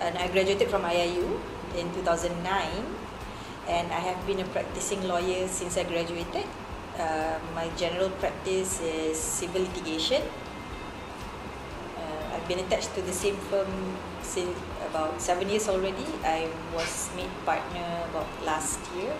and I graduated from IIU in 2009, and I have been a practicing lawyer since I graduated. My general practice is civil litigation. I've been attached to the same firm since about 7 years already. I was made partner about last year.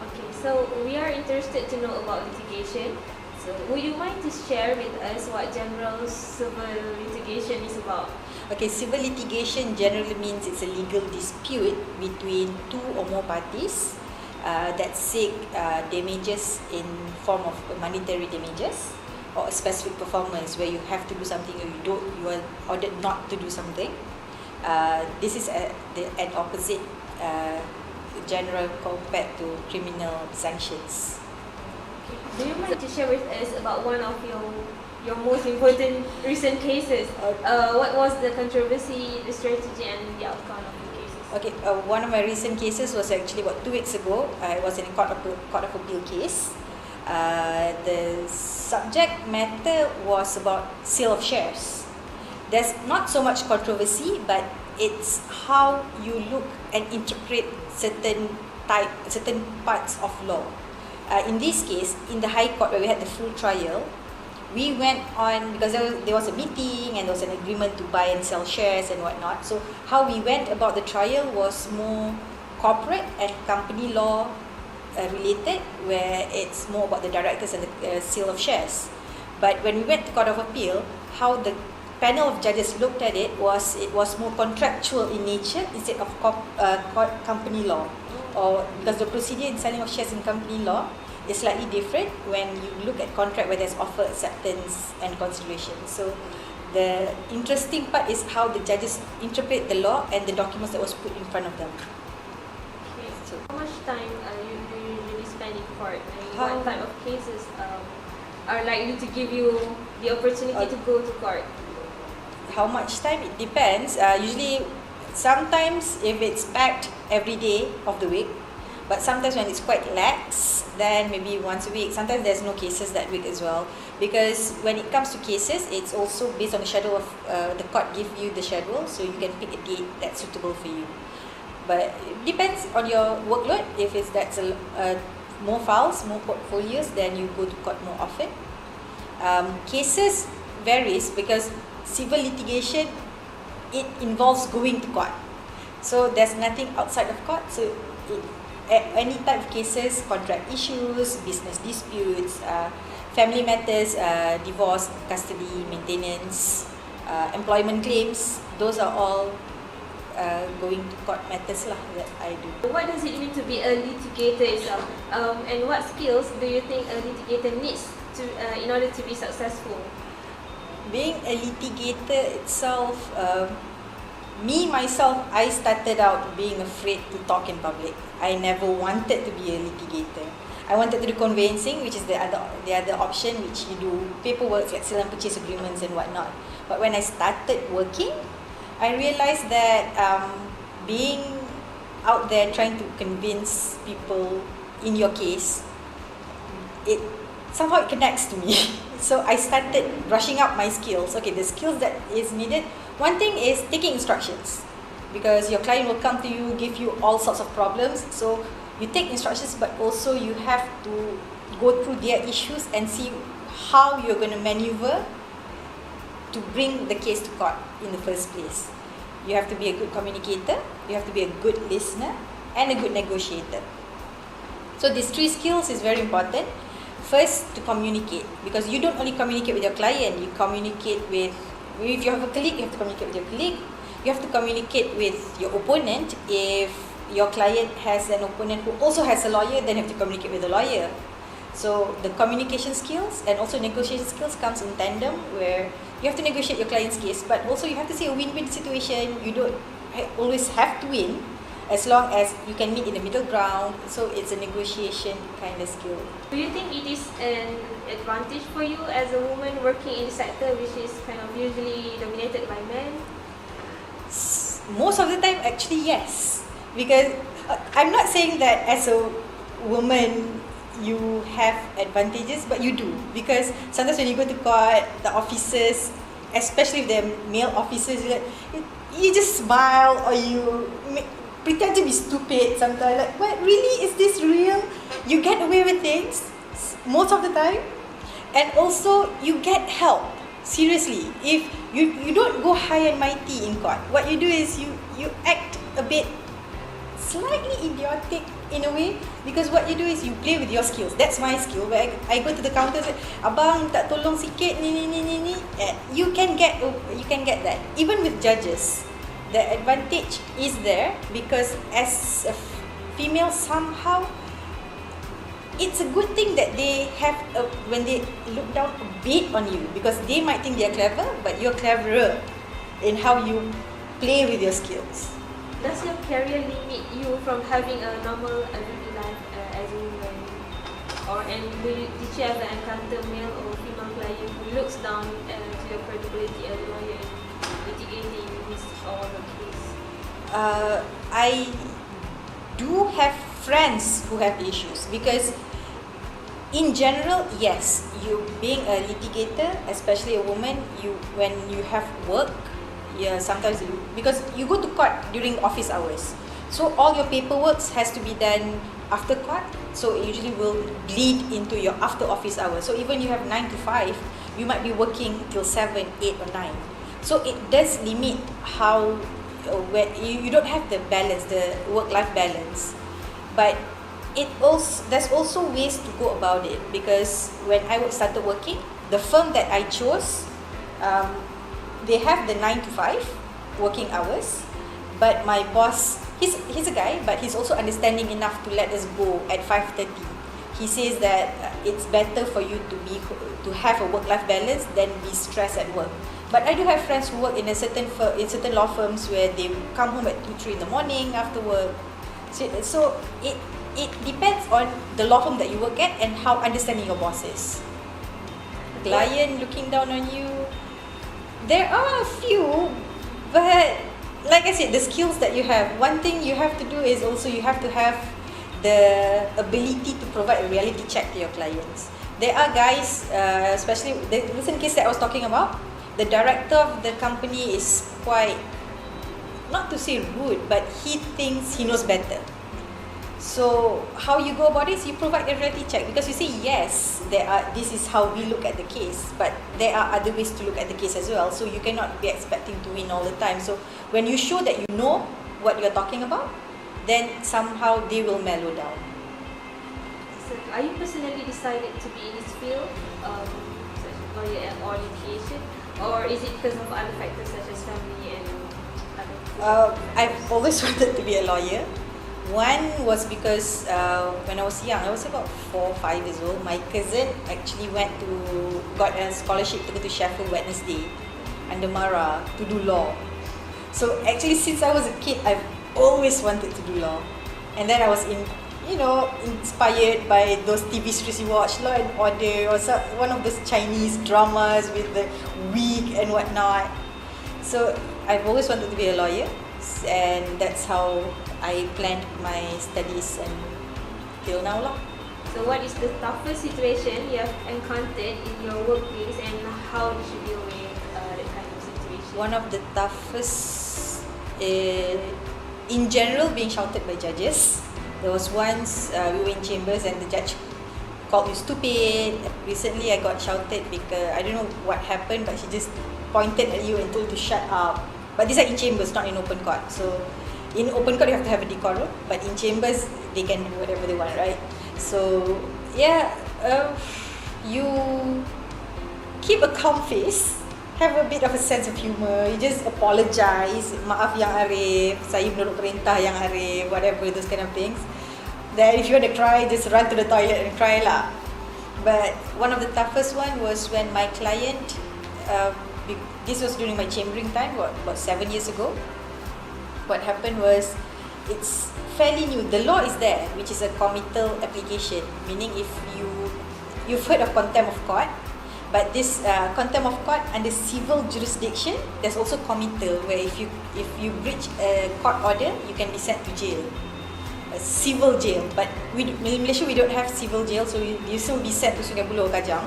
Okay, so we are interested to know about litigation. So would you mind to share with us what general civil litigation is about? Okay, civil litigation generally means it's a legal dispute between two or more parties that seek damages in form of monetary damages or a specific performance where you have to do something or you are ordered not to do something. This is an opposite general compared to criminal sanctions. Do you mind to share with us about one of your most important recent cases? What was the controversy, the strategy, and the outcome of the cases? Okay, one of my recent cases was actually about 2 weeks ago. I was in a court of appeal case. The subject matter was about sale of shares. There's not so much controversy, but it's how you look and interpret certain parts of law. In this case, in the High Court where we had the full trial, we went on because there was a meeting and there was an agreement to buy and sell shares and whatnot. So how we went about the trial was more corporate and company law related, where it's more about the directors and the sale of shares. But when we went to Court of Appeal, how the panel of judges looked at it was more contractual in nature instead of company law. Or because the procedure in selling of shares in company law is slightly different when you look at contract where there's offer, acceptance and consideration. So the interesting part is how the judges interpret the law and the documents that was put in front of them. Okay. So how much time you usually spend in court? What type of cases are likely to give you the opportunity to go to court? How much time? It depends. Usually, sometimes if it's packed every day of the week, but sometimes when it's quite lax, then maybe once a week. Sometimes there's no cases that week as well, because when it comes to cases, it's also based on the schedule of the court give you the schedule, so you can pick a date that's suitable for you. But it depends on your workload. If that's more files, more portfolios, then you go to court more often. Cases varies because civil litigation, it involves going to court. So there's nothing outside of court. So any type of cases, contract issues, business disputes, family matters, divorce, custody, maintenance, employment claims, those are all going to court matters that I do. What does it mean to be a litigator itself? And what skills do you think a litigator needs in order to be successful? Being a litigator itself, myself, I started out being afraid to talk in public. I never wanted to be a litigator. I wanted to do conveyancing, which is the other option, which you do paperwork like sale and purchase agreements and whatnot. But when I started working, I realized that being out there trying to convince people in your case, it somehow connects to me. So I started brushing up my skills. Okay, the skills that is needed. One thing is taking instructions, because your client will come to you, give you all sorts of problems. So you take instructions, but also you have to go through their issues and see how you're going to maneuver to bring the case to court in the first place. You have to be a good communicator, you have to be a good listener, and a good negotiator. So these three skills is very important. First, to communicate, because you don't only communicate with your client, you communicate with if you have a colleague, you have to communicate with your colleague. You have to communicate with your opponent. If your client has an opponent who also has a lawyer, then you have to communicate with the lawyer. So the communication skills and also negotiation skills comes in tandem, where you have to negotiate your client's case, but also you have to see a win-win situation. You don't always have to win, as long as you can meet in the middle ground. So it's a negotiation kind of skill. Do you think it is an advantage for you as a woman working in the sector, which is kind of usually dominated by men? Most of the time, actually, yes. Because I'm not saying that as a woman you have advantages, but you do. Because sometimes when you go to court, the officers especially if they're male officers, you just smile or you pretend to be stupid sometimes. Like, what, really? Is this real? You get away with things most of the time. And also, you get help. Seriously. If you don't go high and mighty in court, what you do is you act a bit slightly idiotic in a way, because what you do is you play with your skills. That's my skill. Where I go to the counter and say, abang tak tolong sikit ni. You can get that. Even with judges, the advantage is there, because as a female, somehow it's a good thing that they have when they look down a bit on you, because they might think they're clever, but you're cleverer in how you play with your skills. Does your career limit you from having a normal everyday life as a woman? Did you ever encounter male or female client who looks down to your credibility as a lawyer in litigating his or her case? I do have friends who have issues, because in general, yes, you being a litigator, especially a woman, when you have work, sometimes because you go to court during office hours, so all your paperwork has to be done after court, so it usually will bleed into your after office hours. So even you have 9 to 5, you might be working till 7, 8 or 9. So it does limit how where you don't have the balance, the work-life balance. But there's also ways to go about it, because when I started working, the firm that I chose, they have the 9 to 5 working hours, but my boss, he's a guy, but he's also understanding enough to let us go at 5:30. He says that it's better for you to have a work-life balance than be stressed at work. But I do have friends who work in certain law firms where they come home at 2, 3 in the morning after work. So it depends on the law firm that you work at and how understanding your boss is. Client looking down on you, there are a few, but like I said, the skills that you have, one thing you have to do is also you have to have the ability to provide a reality check to your clients. There are guys, especially the recent case that I was talking about, the director of the company is quite, not to say rude, but he thinks he knows better. So how you go about it is you provide a reality check, because you say yes, this is how we look at the case, but there are other ways to look at the case as well, so you cannot be expecting to win all the time. So when you show that you know what you're talking about, then somehow they will mellow down. So are you personally decided to be in this field, such as lawyer or litigation, or is it because of other factors such as family and other? I've always wanted to be a lawyer. One was because when I was young, I was about 4 or 5 years old, my cousin actually got a scholarship to go to Sheffield Wednesday under Mara to do law. So actually, since I was a kid, I've always wanted to do law. And then I was inspired by those TV series you watch, Law and Order, or one of those Chinese dramas with the wig and whatnot. So I've always wanted to be a lawyer, and that's how I planned my studies until now lah. So what is the toughest situation you have encountered in your workplace, and how did you deal with that kind of situation? One of the toughest, in general, being shouted by judges. There was once we were in chambers and the judge called you stupid. Recently I got shouted because I don't know what happened, but she just pointed at you and told you to shut up. But these are in chambers, not in open court. So in open court you have to have a decorum, but in chambers they can do whatever they want, right? So yeah, you keep a calm face, have a bit of a sense of humour. You just apologise, maaf yang arif, saya menurut perintah yang arif, whatever, those kind of things. Then if you want to cry, just run to the toilet and cry lah. But one of the toughest one was when my client, this was during my chambering time, about 7 years ago. What happened was, it's fairly new. The law is there, which is a committal application, meaning if you've heard of contempt of court, but this contempt of court under civil jurisdiction, there's also committal, where if you breach a court order, you can be sent to jail, a civil jail. But in Malaysia we don't have civil jail, so you still be sent to Sungai Buloh or Kajang.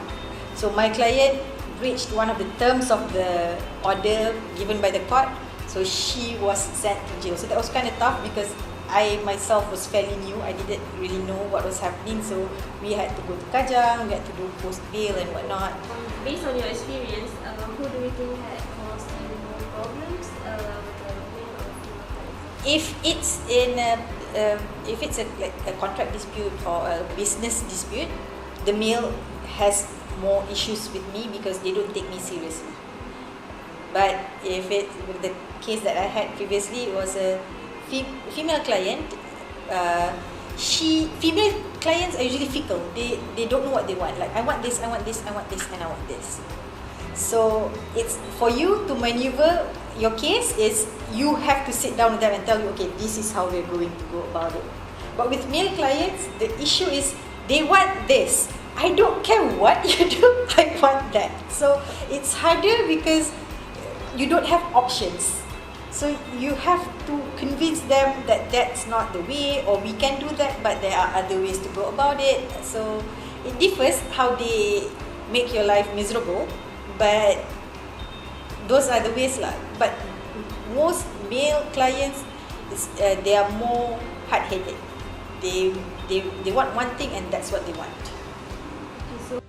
So my client breached one of the terms of the order given by the court, so she was sent to jail. So that was kind of tough because I myself was fairly new. I didn't really know what was happening, so we had to go to Kajang, we had to do post bail and whatnot. Based on your experience, who do you think had caused you more problems? If it's like a contract dispute or a business dispute, the male has more issues with me because they don't take me seriously. But if it the case that I had previously, it was a female client. Female clients are usually fickle. They don't know what they want. Like, I want this, I want this, I want this, and I want this. So it's for you to maneuver your case is you have to sit down with them and tell you, okay, this is how we're going to go about it. But with male clients, the issue is they want this. I don't care what you do, I want that. So it's harder because you don't have options. So you have to convince them that that's not the way, or we can do that, but there are other ways to go about it. So it differs how they make your life miserable, but those are the ways lah. But most male clients, they are more hard-headed. They want one thing and that's what they want. Okay, so